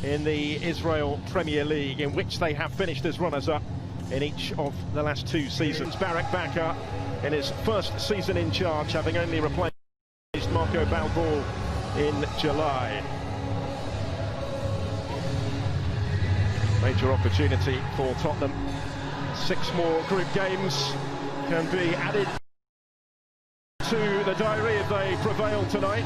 in the Israel Premier League, in which they have finished as runners-up in each of the last 2 seasons. Barak back up in his first season in charge, having only replaced Marco Balboa in July. Major opportunity for Tottenham. 6 more group games can be added to the diary if they prevail tonight.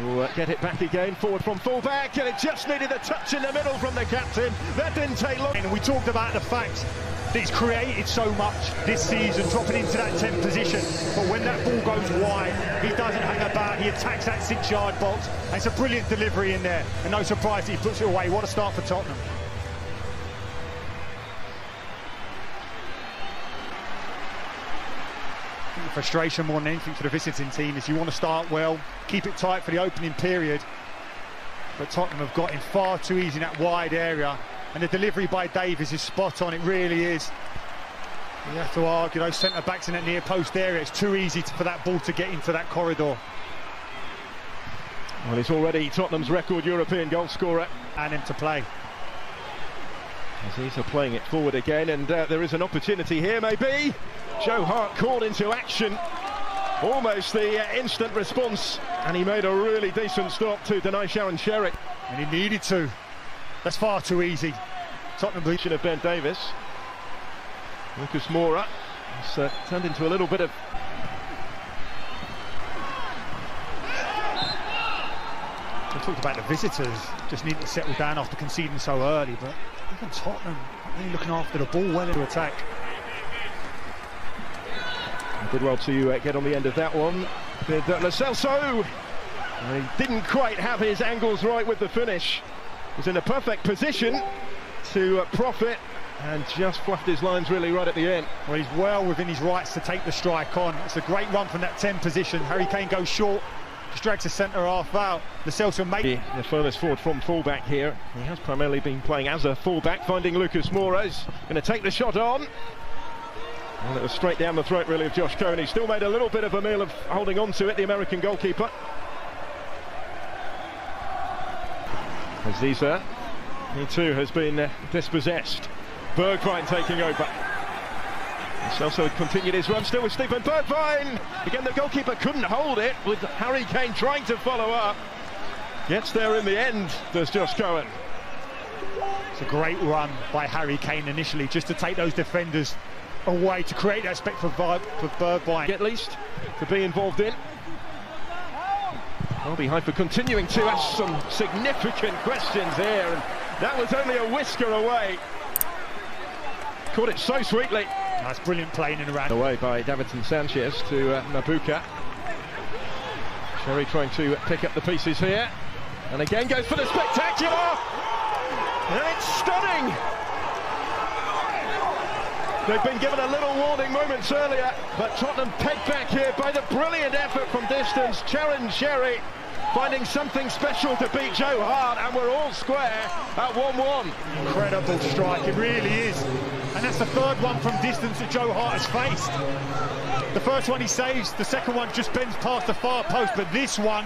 We'll get it back again, forward from full-back, and it just needed a touch in the middle from the captain. That didn't take long. And we talked about the fact that he's created so much this season, dropping into that 10th position. But when that ball goes wide, he doesn't hang about, he attacks that 6-yard box. And it's a brilliant delivery in there, and no surprise that he puts it away. What a start for Tottenham. The frustration more than anything for the visiting team is you want to start well, keep it tight for the opening period, but Tottenham have got in far too easy in that wide area, and the delivery by Davies is spot on. It really is. You have to argue those centre-backs in that near post area, it's too easy for that ball to get into that corridor. Well, he's already Tottenham's record European goal scorer. And him to play. Aziz are playing it forward again, and there is an opportunity here, maybe. Joe Hart called into action, almost the instant response, and he made a really decent stop to deny Sharon Sherrick. And he needed to. That's far too easy. Tottenham position of Ben Davies. Lucas Moura has turned into a little bit of... We talked about the visitors just need to settle down after conceding so early, but even Tottenham really looking after the ball well into attack. Did well to get on the end of that one. Did Lo Celso. He didn't quite have his angles right with the finish. Was in a perfect position to profit and just fluffed his lines really right at the end. Well, he's well within his rights to take the strike on. It's a great run from that 10 position. Harry Kane goes short, just drags the centre half out. Lo Celso made the furthest forward from fullback here. He has primarily been playing as a fullback, finding Lucas Moura. He's going to take the shot on. Well, it was straight down the throat, really, of H.KEAN. He still made a little bit of a meal of holding on to it, the American goalkeeper. Aziz, he too has been dispossessed. Bergwijn taking over. Celso continued his run, still with Stephen Bergwijn. Again, the goalkeeper couldn't hold it, with Harry Kane trying to follow up. Gets there in the end, does H.KEAN. It's a great run by Harry Kane initially, just to take those defenders away, to create that space for Bergwijn. At least to be involved in. HAIFA continuing to ask some significant questions here, and that was only a whisker away. Caught it so sweetly. Nice, brilliant playing in around. Away by Davinson Sanchez to Mabuka. Sherry trying to pick up the pieces here, and again goes for the spectacular. And it's stunning. They've been given a little warning moments earlier, but Tottenham pegged back here by the brilliant effort from distance. Sharon Sherry finding something special to beat Joe Hart, and we're all square at 1-1. Incredible strike, it really is. And that's the third one from distance that Joe Hart has faced. The first one he saves, the second one just bends past the far post, but this one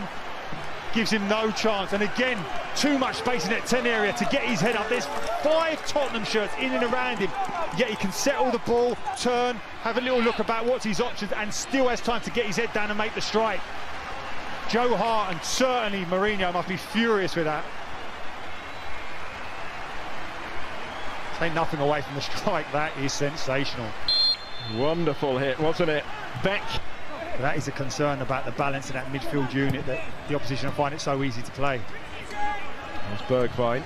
gives him no chance. And again, too much space in that 10 area to get his head up. There's 5 Tottenham shirts in and around him, yet he can settle the ball, turn, have a little look about what's his options, and still has time to get his head down and make the strike. Joe Hart, and certainly Mourinho, must be furious with that. Take nothing away from the strike, that is sensational. Wonderful hit, wasn't it? Beck. But that is a concern about the balance in that midfield unit, that the opposition find it so easy to play. There's Bergwijn.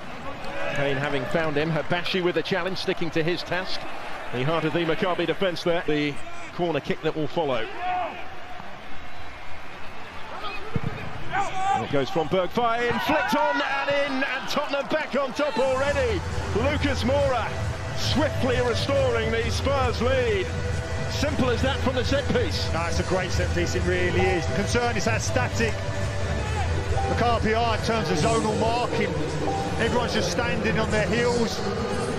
Kane having found him. Habashi with a challenge, sticking to his task. The heart of the Maccabi defence there. The corner kick that will follow. And it goes from Bergwijn, flicked on and in, and Tottenham back on top already. Lucas Moura swiftly restoring the Spurs lead. Simple as that from the set piece. No, it's a great set piece, it really is. The concern is how static Maccabi are in terms of zonal marking. Everyone's just standing on their heels.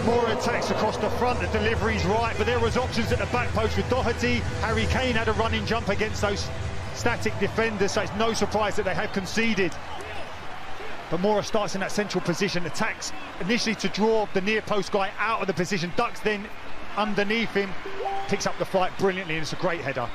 Moura attacks across the front, the delivery's right, but there was options at the back post with Doherty. Harry Kane had a running jump against those static defenders, so it's no surprise that they have conceded. But Mora starts in that central position, attacks initially to draw the near post guy out of the position, ducks then underneath him, picks up the fight brilliantly, and it's a great header.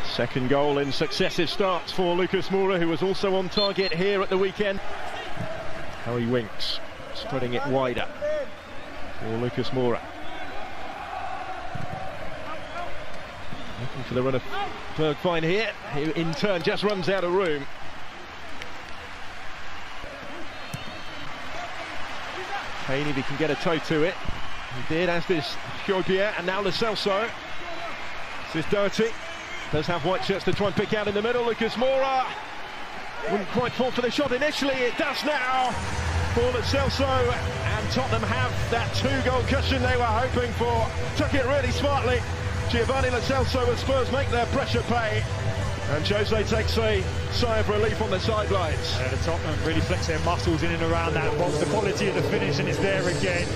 Second goal in successive starts for Lucas Moura, who was also on target here at the weekend. Harry Winks spreading it wider for Lucas Moura. Looking for the run of Bergwijn here, who in turn just runs out of room. Kane, if he can get a toe to it. He did, as did HIGHLiGHTs, and now Lo Celso. This is Doherty. Does have white shirts to try and pick out in the middle. Lucas Moura wouldn't quite fall for the shot initially. It does now for Lo Celso, and Tottenham have that 2-goal cushion they were hoping for. Took it really smartly. Giovanni Lo Celso as Spurs make their pressure pay, and Jose takes a sigh of relief on the sidelines. The Tottenham really flex their muscles in and around that box. The quality of the finish, and it's there again.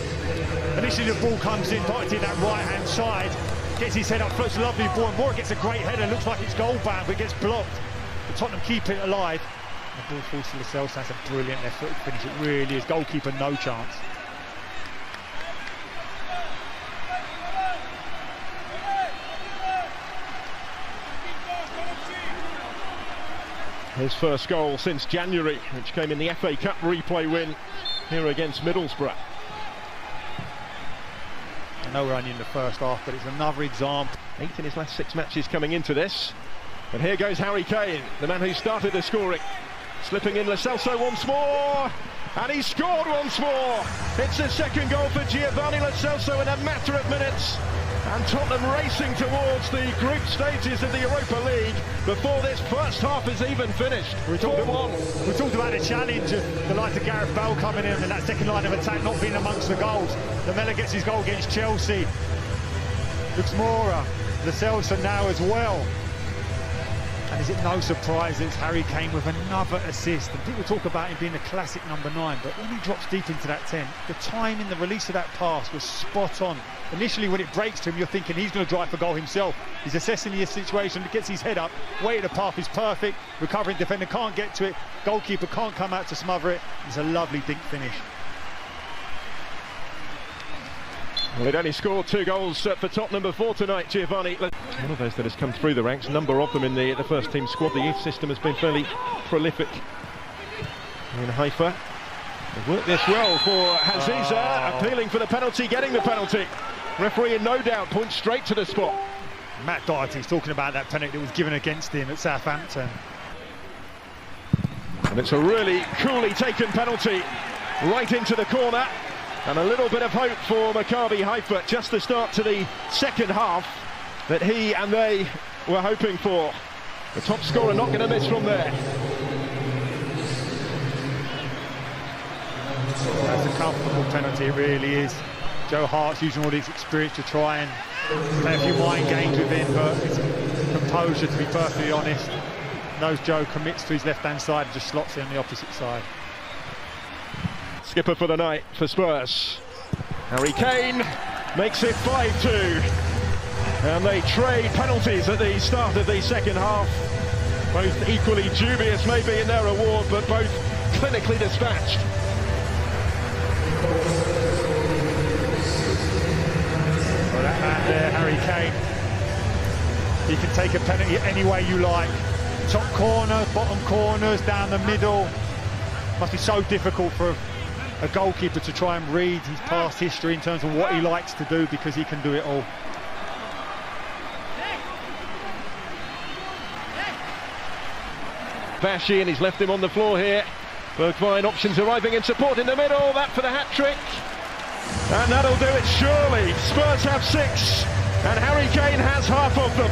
Initially the ball comes in, Doherty that right-hand side. Gets his head up, floats a lovely ball, and Moura gets a great header. Looks like it's goal bound, but it gets blocked. But Tottenham keep it alive. The ball falls to Lo Celso. That's a brilliant left-footed finish. It really is. Goalkeeper, no chance. His first goal since January, which came in the FA Cup replay win here against Middlesbrough. I know we're only in the first half, but it's another example. 8 in his last 6 matches coming into this. And here goes Harry Kane, the man who started the scoring. Slipping in Lo Celso once more, and he scored once more. It's the second goal for Giovanni Lo Celso in a matter of minutes. And Tottenham racing towards the group stages of the Europa League before this first half is even finished. We talked about the challenge of the likes of Gareth Bale coming in and that second line of attack not being amongst the goals. Lamela gets his goal against Chelsea. Looks Moura, Lo Celso now as well. And is it no surprise that it's Harry Kane with another assist? And people talk about him being a classic number 9, but when he drops deep into that 10, the timing, the release of that pass was spot on. Initially, when it breaks to him, you're thinking he's going to drive for goal himself. He's assessing the situation, gets his head up, way the path is perfect, recovering defender can't get to it, goalkeeper can't come out to smother it. It's a lovely dink finish. Well, he'd only scored 2 goals for Tottenham before tonight, Giovanni. One of those that has come through the ranks, a number of them in the first team squad. The youth system has been fairly prolific in HAIFA. They've worked this well for Haziza, appealing for the penalty, getting the penalty. Referee in no doubt points straight to the spot. Matt Doherty's talking about that penalty that was given against him at Southampton. And it's a really coolly taken penalty right into the corner. And a little bit of hope for MACCABI HAIFA, just the start to the second half that he and they were hoping for. The top scorer not going to miss from there. That's a comfortable penalty, it really is. Joe Hart's using all his experience to try and play a few mind games with him, but it's composure, to be perfectly honest. Knows Joe commits to his left-hand side and just slots it on the opposite side. Skipper for the night for Spurs. Harry Kane makes it 5-2. And they trade penalties at the start of the second half. Both equally dubious maybe in their award, but both clinically dispatched. Well, that man there, Harry Kane, he can take a penalty any way you like. Top corner, bottom corners, down the middle. Must be so difficult for a goalkeeper to try and read his past history in terms of what he likes to do, because he can do it all. Bashy, and he's left him on the floor here. Bergwijn, options arriving in support in the middle, that for the hat-trick. And that'll do it surely. Spurs have 6, and Harry Kane has half of them.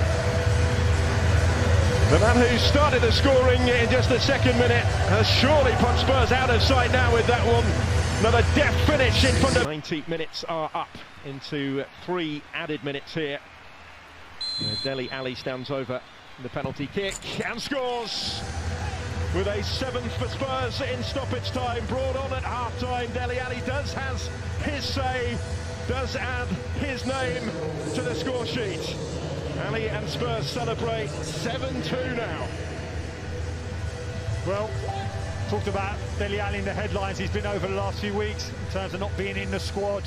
The man who started the scoring in just the second minute has surely put Spurs out of sight now with that one. Another deft finish in front of... 90 minutes are up into 3 added minutes here. Dele Alli stands over the penalty kick and scores. with a 7th for Spurs in stoppage time, brought on at half-time. Dele Alli does has his say, does add his name to the score sheet. Ali and Spurs celebrate 7-2 now. Well, talked about Dele Alli in the headlines. He's been over the last few weeks in terms of not being in the squad.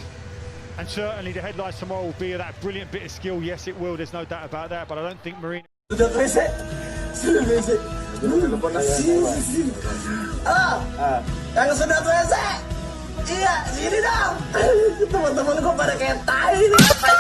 And certainly the headlines tomorrow will be that brilliant bit of skill. Yes, it will. There's no doubt about that. But I don't think Marino... Sudah selesai. Yang sudah selesai. Iya, sini dong. Teman-teman kok pada kayak tai nih.